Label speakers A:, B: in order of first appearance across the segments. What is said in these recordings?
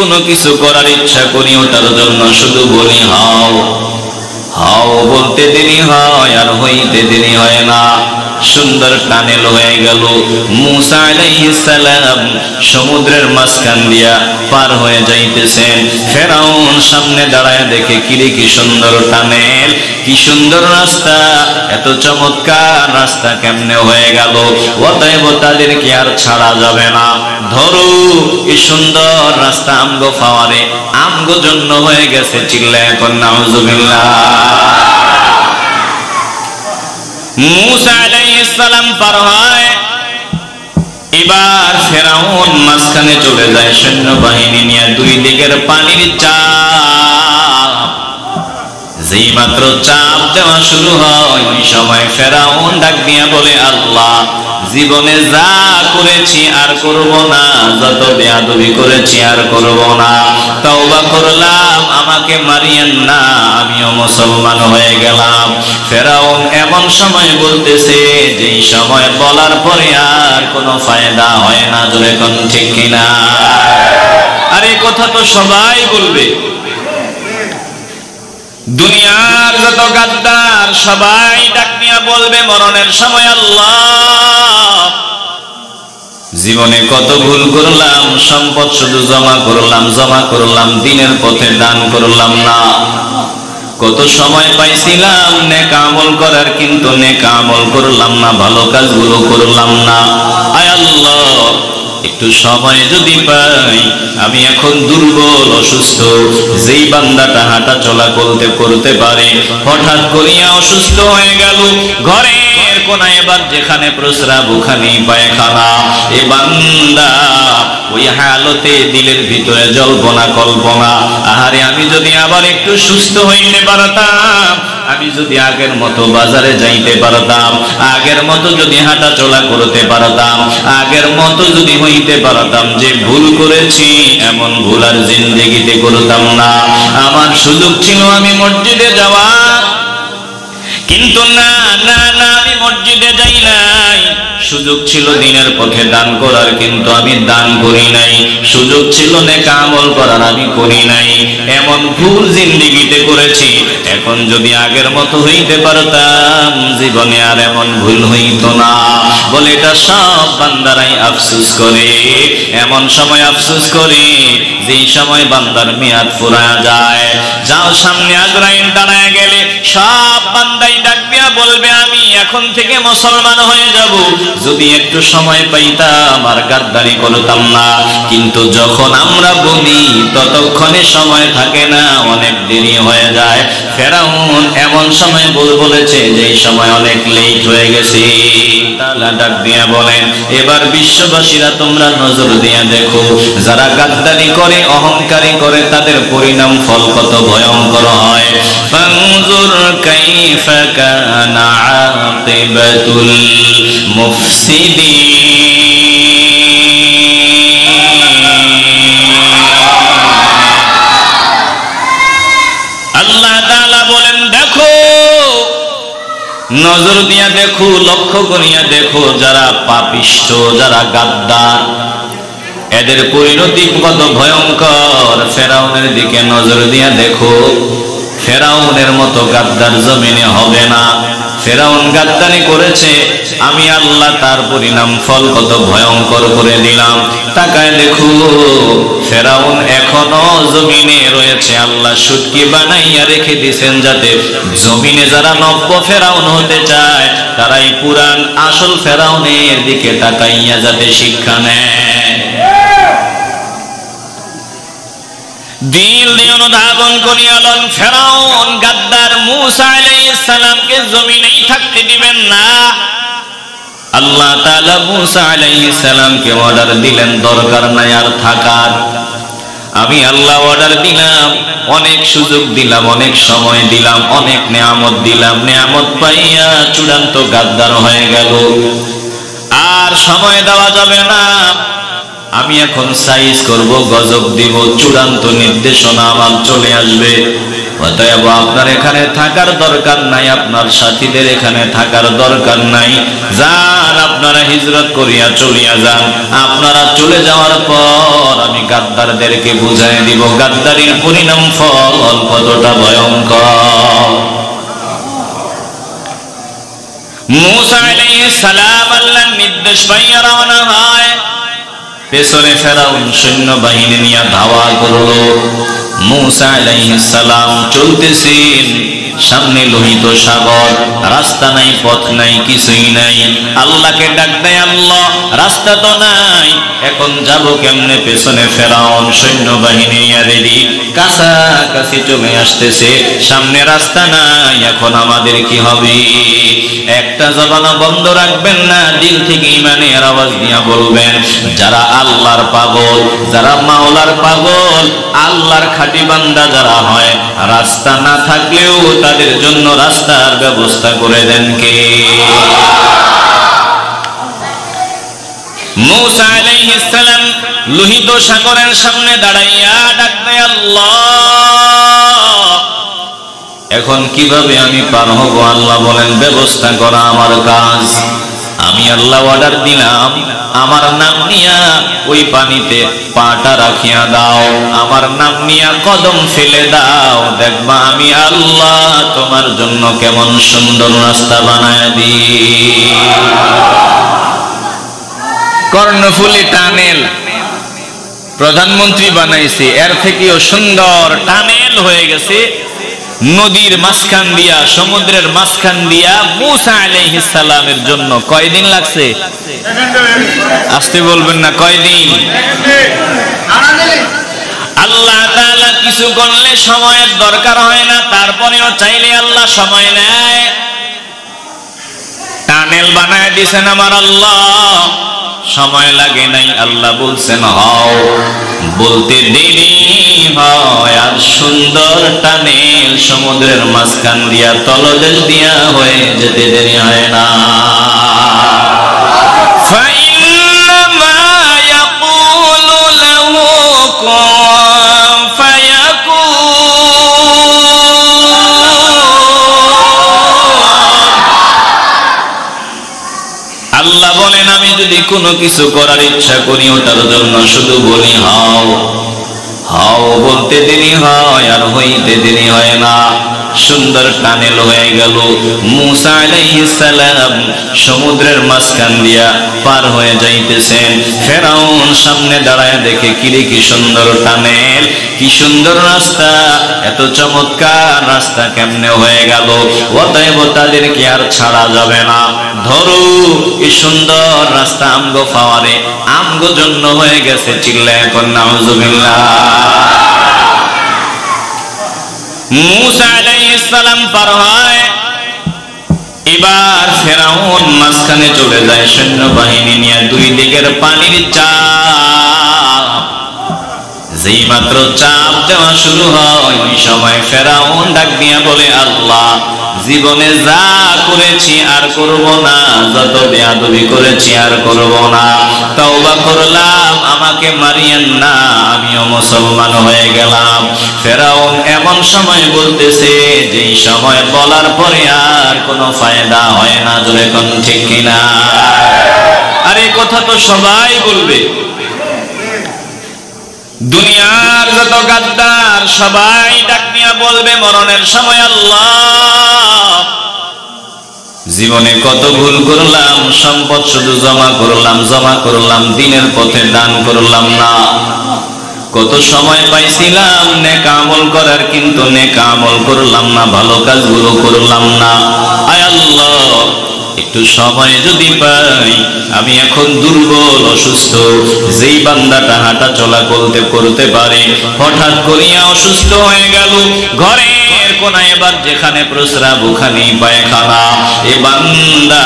A: কোনো কিছু করার ইচ্ছা করি ওটার জন্য শুধু বলি হাও হাও, বলতে দেরি হয় আর হইতে দেরি হয় না। সুন্দর টানেল হয়ে গেল। মুসা আলাইহিস সালাম সমুদ্রের মাঝখান দিয়া পার হয়ে যাইতেছেন। ফেরাউন সামনে দাঁড়ায় দেখে কিরে কি সুন্দর টানেল, কি সুন্দর রাস্তা, এত চমৎকার রাস্তা কেমনে হয়ে গেল? অতএব তাদেরকে আর ছাড়া যাবে না, ধরো কি সুন্দর রাস্তা আমগো পাওয়ারে আমগো জন্য হয়ে গেছে। চিল্লায় এখন নাউজুবিল্লাহ। মুসা আলাইহিস সালাম পার হয়, এবার ফেরাউন মাঝখানে চলে যায় সৈন্যবাহিনী নিয়ে। দুই দিকের পানির চাপ, যেই মাত্র চাপ দেওয়া শুরু হয় ওই সময় ফেরাউন ডাক দিয়া বলে, আল্লাহ জীবনে যা করেছি আর করব না, যত বেয়াদবি করেছি আর করব না, তওবা করলাম, আমাকে মারিয়েন না, আমিও মুসলমান হয়ে গেলাম। ফেরাউন এমন সময় বলতেছে যেই সময় বলার পরে আর কোনো ফায়দা হয় না। জোরে কোন ঠিক কিনা? আর এই কথা তো সবাই বলবে, দুনিয়ার যত গাদ্দার সবাই ডাক নিয়ে বলবে মরণের সময়, আল্লাহ জীবনে কত ভুল করলাম, সম্পদ শুধু জমা করলাম, দিনের পথে দান করলাম না। কত সময় পাইছিলাম নেক আমল করার, কিন্তু নেক আমল করলাম না, ভালো কাজগুলো করলাম না। আয় আল্লাহ একটু সময় যদি পাই, আমি এখন দুর্বল অসুস্থ। যেই বান্দাটা হাঁটা চলা করতে পারে হঠাৎ করিয়া অসুস্থ হয়ে গেল, ঘরের কোনায় এবার যেখানে প্রস্রাব ওখানেই পায়খানা, এ বান্দা ওই হালতে দিলের ভিতরে জল্পনা কল্পনা, আহারে আমি যদি আবার একটু সুস্থ হইতে পারতাম, আমি যদি আগের মতো বাজারে যাইতে পারতাম, আগের মতো যদি হাঁটা চলা করতে পারতাম, আগের মতো যদি হইতে পারতাম, যে ভুল করেছি এমন ভুল আর জিন্দেগিতে করতাম না। আমার সুযোগ ছিল আমি মসজিদে যাওয়া, কিন্তু না না না, আমি মসজিদে যাই নাই। সুযোগ ছিল দিনের পথে দান করার, কিন্তু আমি দান করি নাই। সুযোগ ছিল নেক আমল করার, আমি করি নাই। এমন ভুল জিন্দেগিতে করেছি, এখন যদি আগের মতো হইতে পারতাম জীবনে আর এমন ভুল হইতো না। বলে এটা সব বান্দারাই আফসোস করে। এমন সময় আফসোস করে যেই সময় বান্দার মেয়াদ ফুরায়া যায়। যাও সামনে আজরাইল দাঁড়ায় গেলে সব বান্দাই ডাক দিয়া বলবে, আমি এখন থেকে মুসলমান হয়ে যাব, যদি একটু সময় পাইতাম আর গাদ্দারি করতাম না। কিন্তু যখন আমরা বলি ততক্ষণে সময় থাকে না, অনেক দেরি হয়ে যায়। ফেরাউন এমন সময় বলেছে যেই সময় অনেক লেট হয়ে গেছে। আল্লাহ ডাক দিয়া বলেন, এবার বিশ্ববাসীরা তোমরা নজর দিয়া দেখো, যারা গাদ্দারি করে অহংকারী করে তাদের পরিণাম ফল কত ভয়ঙ্কর হয়। ফানজুর কাইফা কানা আকিবাতুল মুফসিদিন। আল্লাহ তাআলা বলেন, দেখো নজর দিয়া দেখো, লক্ষ্য করিয়া দেখো, যারা পাপিষ্ঠ, যারা গাদ্দার, এদের পরিণতি কত ভয়ঙ্কর। ফেরাউনের দিকে নজর দিয়া দেখো, ফেরাউনের মতো গাদ্দার জমিনে হবে না। ফেরাউন গাদ্দারি করেছে, আমি আল্লাহ তার পরিণাম ফল কত ভয়ঙ্কর করে দিলাম। তাকায় দেখো ফেরাউন এখনো জমিনে রয়েছে। আল্লাহ শুটকি বানাইয়া রেখে দিয়েছেন, যাতে জমিনে যারা নব্য ফেরাউন হতে চায় তারাই পুরান আসল ফেরাউনের দিকে তাকাইয়া যাতে শিক্ষা নেয়। দিল দিয়ে অনুধাবন করিয়ালেন, ফেরাউন গাদ্দার মুসা আলাইহিস সালামকে জমিনেই থাকতে দিবেন না। আল্লাহ তাআলা মুসা আলাইহিস সালামকে অর্ডার দিলেন, দরকার নাই আর থাকার। আমি আল্লাহ অর্ডার দিলাম, অনেক সুযোগ দিলাম, অনেক সময় দিলাম, অনেক নেয়ামত দিলাম, নেয়ামত পাইয়া চূড়ান্ত গাদ্দার হয়ে গেল। আর সময় দেওয়া যাবে না, আমি এখন সাইজ করব, গজব দিব, চূড়ান্ত নির্দেশনা আমার চলে আসবে। অতএব আপনার এখানে থাকার দরকার নাই, আপনার সাথীদের এখানে থাকার দরকার নাই। যান, আপনারা হিজরত করিয়া চলিয়া যান। আপনারা চলে যাওয়ার পর আমি গাদ্দারদেরকে বুঝাই দিব গাদ্দারির পরিণাম ফল কতটা ভয়ঙ্কর। মূসা আলাইহিস সালাম আল্লাহর নির্দেশ পাইয়া রওনা হয়। পেছনে ফেরাউন সৈন্যবাহিনী নিয়ে ধাওয়া করলো। মূসা আলাইহিস সালাম চলতেছেন, সামনে লোহিত সাগর, রাস্তা নাই, পথ নাই, কিছুই নাই। আল্লাহকে ডাক দেয়, আল্লাহ রাস্তা তো নাই, এখন যাব কেমনে? পেছনে ফেরাউন সৈন্যবাহিনী নিয়ে রেডি, কাছাকাছি চলে আসতেছে, সামনে রাস্তা নাই, এখন আমাদের কি হবে? একটা জবানও বন্ধ রাখবেন না, দিল থেকে ঈমানের আওয়াজ দিয়ে বলবেন, যারা আল্লাহর পাগল, যারা মাওলার পাগল, আল্লাহর খাঁটি বান্দা যারা হয়, রাস্তা না থাকলেও তাদের জন্য রাস্তার ব্যবস্থা করে দেন কে? মূসা আলাইহিস সালাম লোহিত সাগরের সামনে দাঁড়াইয়া ডাক দেয়, আল্লাহ এখন কিভাবে আমি পার হব? আল্লাহ বলেন, ব্যবস্থা করা আমার কাজ। আমি আল্লাহ অর্ডার দিলাম, আমার নাম নিয়া ওই পানিতে পাটা রাখিয়া দাও, আমার নাম নিয়া কদম ফেলে দাও, দেখবা আমি আল্লাহ তোমার জন্য কেমন সুন্দর রাস্তা বানায় দিই। কর্ণফুলী টানেল প্রধানমন্ত্রী বানাইছে, এর থেকেও সুন্দর টানেল হয়ে গেছে নদীর মাঝখান দিয়া, সমুদ্রের মাঝখান দিয়া। মূসা আলাইহিস সালামের জন্য কয়দিন লাগছে? আসতে বলবেন না, কয়দিন? আল্লাহ তাআলা কিছু করলে সময়ের দরকার হয় না, তারপরেও চাইলে আল্লাহ সময় নেয়। টানেল বানায় দিয়েছেন আমার আল্লাহ, সময় লাগে নাই। আল্লাহ বলছেন হও, বলতে দেরি হয়, আর সুন্দর টানেল সমুদ্রের মাঝখান দিয়া তলদেশ দিয়া হয়ে যেতে দেরি হয় না। ফাইন্নামা ইয়াকুলু লাহু কুন ফায়াকুন। আল্লাহ বলেন, আমি যদি কোনো কিছু করার ইচ্ছা করি, ওটার জন্য শুধু বলি হও। হাও বলতে দেরি হয়, আর হইতে দেরি হয় না। সুন্দর টানেল হয়ে গেল। মূসা আলাইহিস সালাম সমুদ্রের মাঝখান দিয়া পার হয়ে যাইতেছেন। ফেরাউন সামনে দাঁড়ায় দেখে, কিরে কি সুন্দর টানেল, কি সুন্দর রাস্তা, এত চমৎকার রাস্তা কেমনে হয়ে গেল? অতএব তাদেরকে আর ছাড়া যাবে না, ধরো এই সুন্দর রাস্তা আমগো পাওয়ারে, আমগো জন্য হয়ে গেছে। চিল্লায় এখন নাউজুবিল্লাহ। মূসা আলাইহিস সালাম পার হয়, এবার ফেরাউন মাঝখানে চলে যায় সৈন্যবাহিনী নিয়ে। দুই দিকের পানির চাপ, যেই মাত্র চাপ দেওয়া শুরু হয়, ওই সময় ফেরাউন ডাক দিয়া বলে, আল্লাহ জীবনে যা করেছি আর করব না, যত বেয়াদবি করেছি আর করব না, তওবা করলাম, আমাকে মারিয়েন না, আমিও মুসলমান হয়ে গেলাম। ফেরাউন এমন সময় বলতেছে, যেই সময় বলার পরে আর কোনো ফায়দা হয় না। জোরে কোন ঠিক কিনা? আর এই কথা তো সবাই বলবে, দুনিয়ার যত গাদ্দার সবাই ডাক নিয়ে বলবে মরণের সময়, আল্লাহ জীবনে কত ভুল করলাম, সম্পদ শুধু জমা করলাম, দিনের পথে দান করলাম না। কত সময় পাইছিলাম নেক আমল করার, কিন্তু নেক আমল করলাম না, ভালো কাজগুলো করলাম না। আয় আল্লাহ, একটু সময় যদি পাই, আমি এখন দুর্বল অসুস্থ। যেই বান্দাটা হাঁটা চলা করতে পারে, হঠাৎ করিয়া অসুস্থ হয়ে গেল, ঘরের কোনায় এবার যেখানে প্রস্রাব ওখানেই পায়খানা। এ বান্দা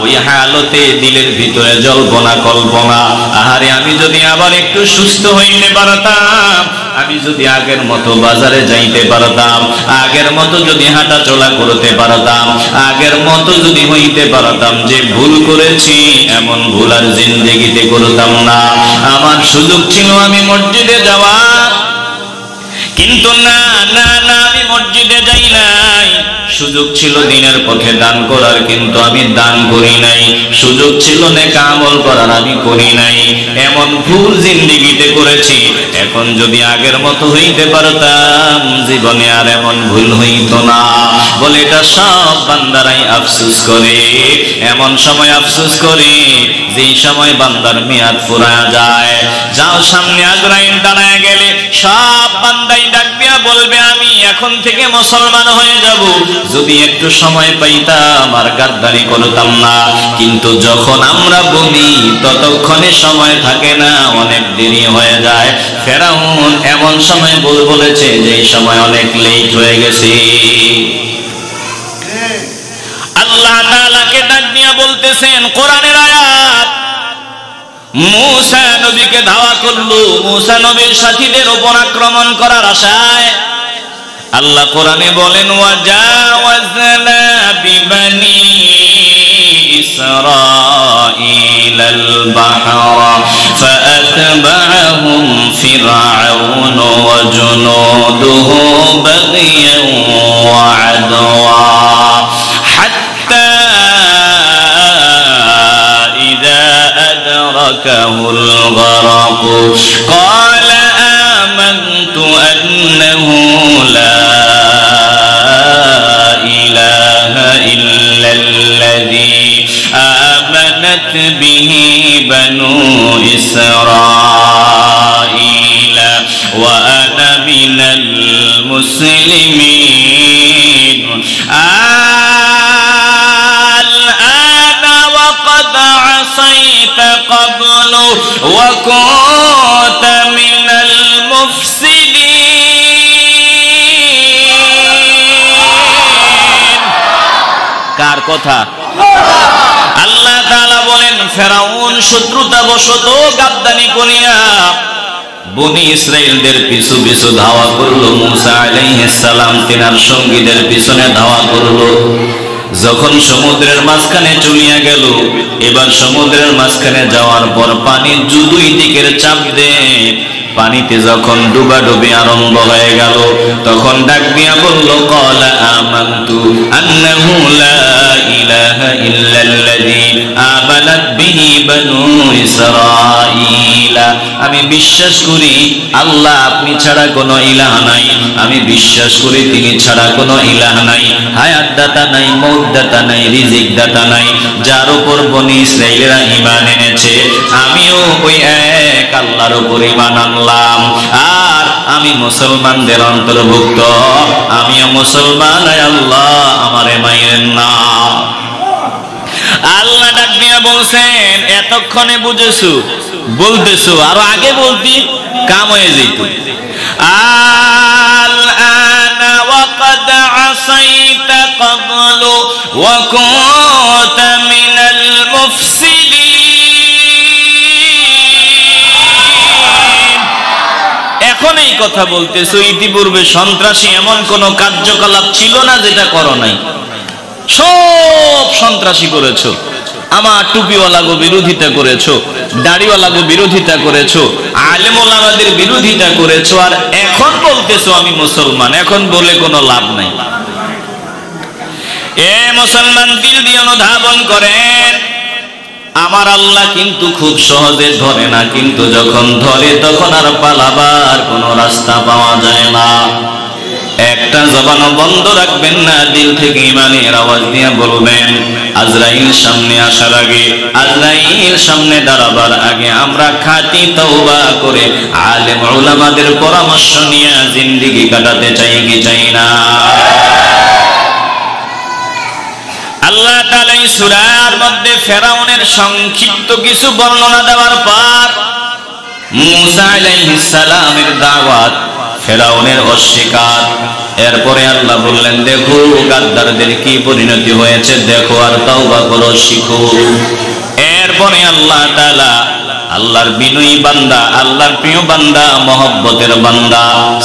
A: ওই হালতে দিলের ভিতরে জল্পনা কল্পনা, আহারে আমি যদি আবার একটু সুস্থ হইতে পারতাম, আমি যদি আগের মতো বাজারে যাইতে পারতাম, আগের মতো যদি হাঁটা চলা করতে পারতাম, আগের মতো যদি হইতে পারতাম, যে ভুল করেছি এমন ভুল আর জিন্দেগিতে করতাম না। আমার সুযোগ ছিল আমি মসজিদে যাওয়ার, কিন্তু না না না, আমি মসজিদে যাই নাই। সুযোগ ছিল দিনের পথে দান করার, কিন্তু আমি দান করি নাই। সুযোগ ছিল নেক আমল করার, আমি করি নাই। এমন ভুল জিন্দেগিতে করেছি। এখন যদি আগের মতো হইতে পারতাম, জীবনে আর এমন ভুল হইতো না। বলে এটা সব বান্দারাই আফসোস করে। এমন সময় আফসোস করে যেই সময় বান্দার মেয়াদ ফুরায়া যায়। যাও সামনে আজরাইল দাঁড়ায় গেলে সব বান্দাই ডাক দিয়া বলবে, আমি এখন থেকে মুসলমান হয়ে যাব, যদি একটু সময় পাইতাম আর গাদ্দারি করতাম না। কিন্তু যখন আমরা বলি ততক্ষণে সময় থাকে না, অনেক দেরি হয়ে যায়। ফেরাউন এমন সময় বলেছে যে এই সময় অনেক লেট হয়ে গেছে। আল্লাহ তাআলাকে ডাক দিয়া বলতেছেন কোরআনের আয়াত, মূসা নবীকে ধাওয়া করলো মূসা নবীর সাথীদের উপর আক্রমণ করার আশায়। আল্লাহ কোরআনে বলেন, ওয়াজাওয়াজনা বিবানি ইসরাঈলাল বাহরা ফাআতবা'আহুম ফিরআউন ওয়া জুনুদুহু বাগিয়ান ওয়া আদওয়া হাত্তা ইযা আদরাকাহুল গরক ক্বালা আমানতু আন্নাহু লা آمنت به بنو إسرائيل وأنا من المسلمين الآن وقد عصيت قبل وكنت من المفسدين কার কথা? আল্লাহ তাআলা বলেন, ফেরাউন শত্রুতাবশত গাদ্দারি করিয়া বনি ইসরাইলদের পিছু পিছু ধাওয়া করলো। মূসা আলাইহিস সালাম তিনার সঙ্গীদের পিছনে ধাওয়া করলো। যখন সমুদ্রের মাঝখানে চলিয়া গেল, এবার সমুদ্রের মাঝখানে যাওয়ার পর পানি দুই দিকের চাপ দেয়। পানিতে যখন ডুবাডুবি আরম্ভ হয়ে গেল, তখন ডাক দিয়া বলল, ক্বালা আমানতু আন্নাহু লা ইলাহা ইল্লাল্লাযী আমানাত বিহি বনু ইসরাঈল। আমি বিশ্বাস করি আল্লাহ আপনি ছাড়া কোনো ইলাহ নাই। আমি বিশ্বাস করি তিনি ছাড়া কোনো ইলাহ নাই। হায়াত দাতা নাই, মৌত দাতা নাই, রিজিক দাতা নাই। যার উপর বনি ইসরাঈলরা ঈমান এনেছে, আমিও ওই এক আল্লাহর উপর ঈমান আনলাম। আর আমি মুসলমানদের অন্তর্ভুক্ত, আমিও মুসলমান। আল্লাহ আমারে মাইরেন না। আল্লাহ ডাক দিয়া বলছেন, এতক্ষণে বুঝেছো, বলতেছো, আরো আগে বলতি কাম হয়ে যেত। আল-আনা ওয়াকাদ আসাইতা ক্বাবলু ওয়া কুনতা মিনাল মুফসিদিন। এখন এই কথা বলতেছো, ইতিপূর্বে সন্ত্রাসী এমন কোন কার্যকলাপ ছিল না যেটা করো নাই। সব সন্ত্রাসী করেছো। আমার টুপিওয়ালাগো বিরোধিতা করেছো, দাড়িওয়ালাগো বিরোধিতা করেছো, আলেম ওলামাদের বিরোধিতা করেছো, আর এখন বলতেছো আমি মুসলমান। এখন বলে কোনো লাভ নাই। এ মুসলমান, দিল দিয়ে অনুধাবন করেন, আমার আল্লাহ কিন্তু খুব সহজে ধরে না, কিন্তু যখন ধরে তখন আর পালাবার কোনো রাস্তা পাওয়া যায় না। একটা জবানও বন্ধ রাখবেন না, দিল থেকে ঈমানের আওয়াজ দিয়ে বলবেন, আজরাইল সামনে আসার আগে, আজরাইল সামনে দাঁড়াবার আগে আমরা খাঁটি তওবা করে আলেম উলামাদের পরামর্শ নিয়ে জিন্দেগি কাটাতে চাই কি চাই না? আল্লাহ তাআলা এই সূরার মধ্যে ফেরাউনের সংক্ষিপ্ত কিছু বর্ণনা দেওয়ার পর মূসা আলাইহিস সালামের দাওয়াত, ফেরাউনের অস্বীকার, এরপরে আল্লাহ বললেন, দেখো গাদ্দারদের কি পরিণতি হয়েছে, দেখো আর তওবা করো, শিখো। এরপরে আল্লাহ তাআলা আল্লাহর বিনয়ী বান্দা, আল্লাহর প্রিয় বান্দা, মহব্বতের বান্দা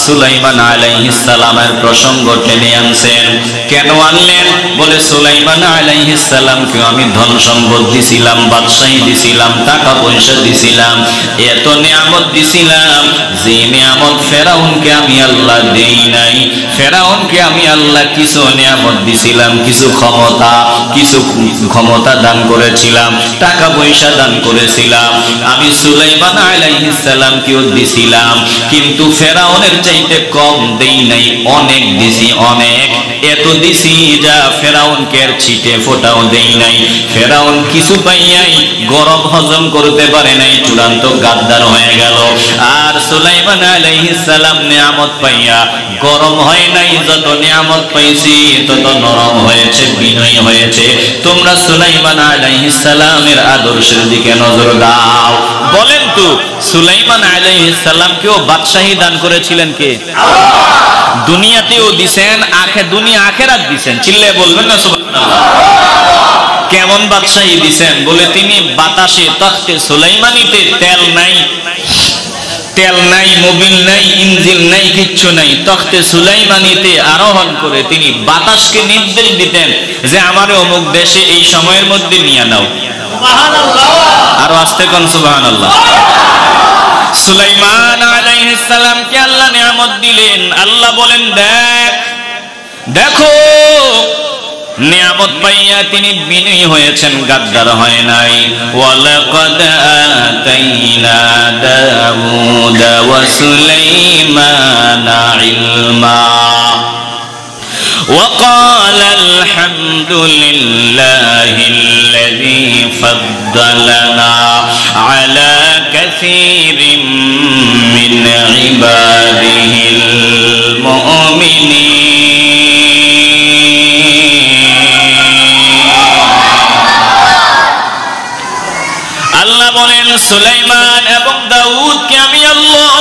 A: সুলাইমান আলাইহিস সালামের প্রসঙ্গ টেনে আনছেন। কেন আনলেন? বলে সুলাইমান আলাইহিস সালামকে আমি ধন সম্পদ দিছিলাম, বাদশাহী দিছিলাম, টাকা পয়সা দিছিলাম, এত নিয়ামত দিছিলাম যে নিয়ামত ফেরাউনকে আমি আল্লাহ দেই নাই। ফেরাউনকে আমি আল্লাহ কিছু নিয়ামত দিছিলাম, কিছু ক্ষমতা দান করেছিলাম, টাকা পয়সা দান করেছিলাম, আমি সুলাইমান আলাইহিস সালামকেও দিছিলাম, কিন্তু ফেরাউনের চাইতে কম দেই নাই, অনেক দিছি, অনেক। এত দিছি যা ফেরাউনকে আর ছিটে ফোটাও দেই নাই। ফেরাউন কিছু পাইয়াই গরম হজম করতে পারে নাই, চূড়ান্ত গাদ্দার হয়ে গেল। আর সুলাইমান আলাইহিস সালাম নিয়ামত পাইয়া গরম হয় নাই, যত নিয়ামত পাইছি তত নরম হয়েছে, বিনয়ী হয়েছে। তোমরা সুলাইমান আলাইহিস সালামের আদর্শের দিকে নজর দাও। বলেন তো, সুলাইমান আলাইহিস সালামকেও বাদশাহী দান করেছিলেন কে? দুনিয়াতেও দিবেন, দুনিয়া আখিরাত দিবেন। চিল্লায়ে বলবেন না সুবহানাল্লাহ। কেমন বাদশাহী দিবেন? বলে তিনি বাতাসে তখতে সুলাইমানিতে তেল নাই, তেল নাই, মোবিল নাই, ইঞ্জিন নাই, কিচ্ছু নাই। তখতে সুলাইমানিতে আরোহণ করে তিনি বাতাসকে নির্দেশ দিতেন যে আমারে অমুক দেশে এই সময়ের মধ্যে নিয়ে নাও। সুবহানাল্লাহ। আর আস্তে কোন সুবহানাল্লাহ। সুলাইমান আলাইহিস সালামকে আল্লাহ নিয়ামত দিলেন। আল্লাহ বলেন, দেখো নিয়ামত পাইয়া তিনি বিনয়ী হয়েছেন, গাদ্দার হয় নাই। ওয়ালাকাদ আতাইনা দাউদা ওয়া সুলাইমানা ইলমা وقال الحمد لله الذي فضلنا على كثير من عباده المؤمنين। আল্লাহ বলেন, সুলাইমান এবং দাউদকে আমি আল্লাহ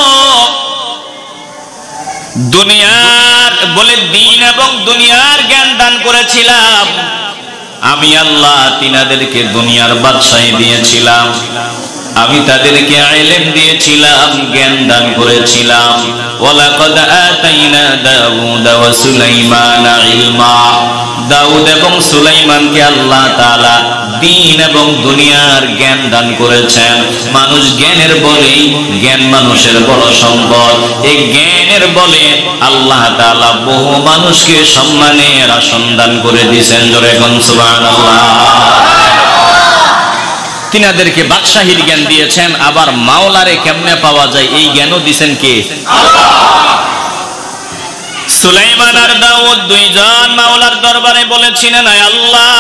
A: দুনিয়ার বলে দিন এবং দুনিয়ার জ্ঞান দান করেছিলাম। আমি আল্লাহ তিনাদেরকে দুনিয়ার বাদশাহী দিয়েছিলাম, আমি তাদেরকে ইলম দিয়েছিলাম, জ্ঞান দান করেছিলাম। ওয়ালাকাদ আতাইনা দাউদা ওয়া সুলাইমানা ইলমা। দাউদ এবং সুলাইমানকে আল্লাহ তাআলা দিন এবং দুনিয়ার জ্ঞান দান করেছেন। মানুষ জ্ঞানের বলেই, জ্ঞান মানুষের বড় সম্পদ। এই জ্ঞানের বলে আল্লাহ তাআলা বহু মানুষকে সম্মানের আসন দান করে দিয়েছেন। জোরে কোন সুবহানাল্লাহ। তিনাদেরকে বাদশাহীর জ্ঞান দিয়েছেন, আবার মাওলারে কেমনে পাওয়া যায় এই জ্ঞানও দিয়েছেন কে? আল্লাহ। সুলাইমান আর দাউদ দুইজন মাওলার দরবারে বলেছিলেন, আয় আল্লাহ,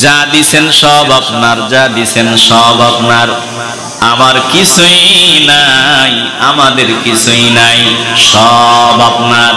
A: যা দিছেন সব আপনার, যা দিছেন সব আপনার, আমার কিছুই নাই, আমাদের কিছুই নাই, সব আপনার।